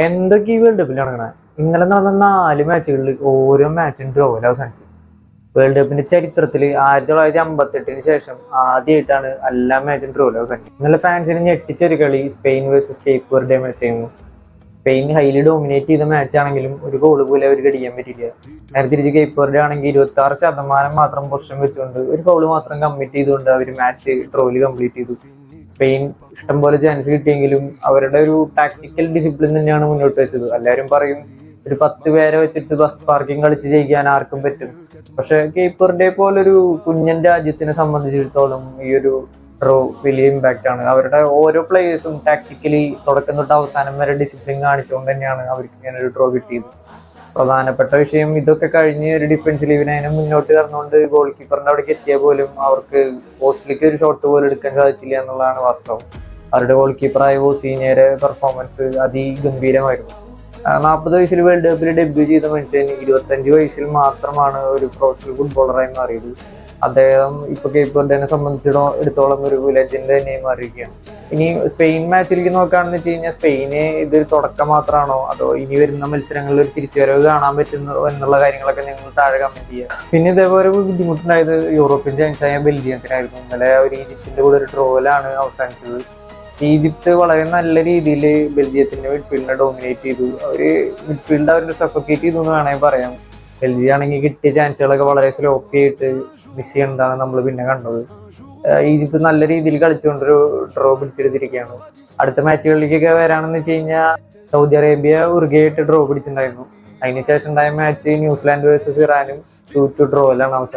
എന്തൊക്കെ ഈ വേൾഡ് കപ്പിൽ നടക്കണേ? ഇന്നലെ നടന്ന 4 മാച്ചുകളിൽ ഓരോ മാച്ചും ഡ്രോയിൽ അവസാനിച്ചു. വേൾഡ് കപ്പിന്റെ ചരിത്രത്തിൽ 1958 ശേഷം ആദ്യമായിട്ടാണ് എല്ലാ മാച്ചും ഡ്രോയിൽ അവസാനിച്ചത്. ഇന്നലെ ഫാൻസിനെ ഞെട്ടിച്ചൊരു കളി സ്പെയിൻ വേഴ്സസ് കേപ്പ് വെർഡെ മാച്ചായിരുന്നു. സ്പെയിൻ ഹൈലി ഡോമിനേറ്റ് ചെയ്ത മാച്ച് ആണെങ്കിലും ഒരു ഗോൾ പോലും അവർക്ക് അടിക്കാൻ പറ്റില്ല. നേരെ തിരിച്ച് കേപ്പ് വെർഡെ ആണെങ്കിൽ 26% മാത്രം പൊസിഷൻ വെച്ചുകൊണ്ട് ഒരു ഗോൾ മാത്രം കമ്മിറ്റ് ചെയ്തുകൊണ്ട് അവർ മാച്ച് ഡ്രോയിൽ കംപ്ലീറ്റ് ചെയ്തു. സ്പെയിൻ ഇഷ്ടംപോലെ ചാൻസ് കിട്ടിയെങ്കിലും അവരുടെ ഒരു ടാക്ടിക്കൽ ഡിസിപ്ലിൻ തന്നെയാണ് മുന്നോട്ട് വെച്ചത്. എല്ലാവരും പറയും ഒരു 10 പേരെ വെച്ചിട്ട് ബസ് പാർക്കിംഗ് കളിച്ച് ജയിക്കാൻ ആർക്കും പറ്റും. പക്ഷെ കീപ്പറിന്റെ പോലൊരു കുഞ്ഞൻ രാജ്യത്തിനെ സംബന്ധിച്ചിടത്തോളം ഈ ഒരു ഡ്രോ വലിയ ഇമ്പാക്റ്റ് ആണ്. അവരുടെ ഓരോ പ്ലേയേഴ്സും ടാക്ടിക്കലി തുടക്കം തൊട്ട് അവസാനം വരെ ഡിസിപ്ലിൻ കാണിച്ചുകൊണ്ട് തന്നെയാണ് അവർക്ക് ഇങ്ങനെ ഒരു ഡ്രോ കിട്ടിയത്. പ്രധാനപ്പെട്ട വിഷയം ഇതൊക്കെ കഴിഞ്ഞ് ഒരു ഡിഫൻസ് ലീവിനെ മുന്നോട്ട് കടന്നുകൊണ്ട് ഗോൾ കീപ്പറിന്റെ അവിടേക്ക് എത്തിയാൽ പോലും അവർക്ക് പോസ്റ്റിലേക്ക് ഒരു ഷോട്ട് പോലും എടുക്കാൻ സാധിച്ചില്ല എന്നുള്ളതാണ് വാസ്തവം. അവരുടെ ഗോൾ കീപ്പറായ ഓസീനിയുടെ പെർഫോമൻസ് അതിഗംഭീരമായിരുന്നു. 40 വയസ്സിൽ വേൾഡ് കപ്പിൽ ഡെബ്യൂ ചെയ്ത മനുഷ്യൻ 25 വയസ്സിൽ മാത്രമാണ് ഒരു പ്രൊഫഷണൽ ഫുട്ബോളറായി മാറിയത്. അദ്ദേഹം ഇപ്പൊ കേപ്പ് വെർഡെനെ സംബന്ധിച്ചിടത്തോളം ഒരു ലെജൻഡ് തന്നെ മാറിയിരിക്കുകയാണ്. ഇനി സ്പെയിൻ മാച്ചിലേക്ക് നോക്കുകയാണെന്ന് വെച്ച് കഴിഞ്ഞാൽ സ്പെയിന് ഇത് തുടക്കം മാത്രമാണോ അതോ ഇനി വരുന്ന മത്സരങ്ങളിൽ ഒരു തിരിച്ചുവരവ് കാണാൻ പറ്റുന്നോ എന്നുള്ള കാര്യങ്ങളൊക്കെ നിങ്ങൾ താഴെ കമന്റ് ചെയ്യുക. പിന്നെ ഇതേപോലെ ബുദ്ധിമുട്ടുണ്ടായത് യൂറോപ്യൻ ചാൻസായ ബെൽജിയത്തിനായിരുന്നു. ഇന്നലെ ഒരു ഈജിപ്തിന്റെ കൂടെ ഒരു ഡ്രോയിലാണ് അവസാനിച്ചത്. ഈജിപ്ത് വളരെ നല്ല രീതിയിൽ ബെൽജിയത്തിന്റെ മിഡ്ഫീൽഡിനെ ഡോമിനേറ്റ് ചെയ്തു. അവര് മിഡ്ഫീൽഡ് അവരുടെ സഫോക്കേറ്റ് ചെയ്തു എന്ന് വേണമെങ്കിൽ പറയാം. ബെൽജിയം ആണെങ്കിൽ കിട്ടിയ ചാൻസുകളൊക്കെ വളരെ സ്ലോപ്പി ആയിട്ട് മിസ് ചെയ്യേണ്ടതാണ് നമ്മൾ പിന്നെ കണ്ടത്. ഈജിപ്ത് നല്ല രീതിയിൽ കളിച്ചുകൊണ്ടൊരു ഡ്രോ പിടിച്ചെടുത്തിരിക്കുകയാണ്. അടുത്ത മാച്ചുകളിലേക്കൊക്കെ വരാണെന്ന് വെച്ച് കഴിഞ്ഞാൽ സൗദി അറേബ്യ ഉറുഗ്വേയായിട്ട് ഡ്രോ പിടിച്ചിട്ടുണ്ടായിരുന്നു. അതിനുശേഷം ഉണ്ടായ മാച്ച് ന്യൂസിലാൻഡ് വേഴ്സസ് ഇറാനും 2-2 ഡ്രോയിലാണ് അവസാനം.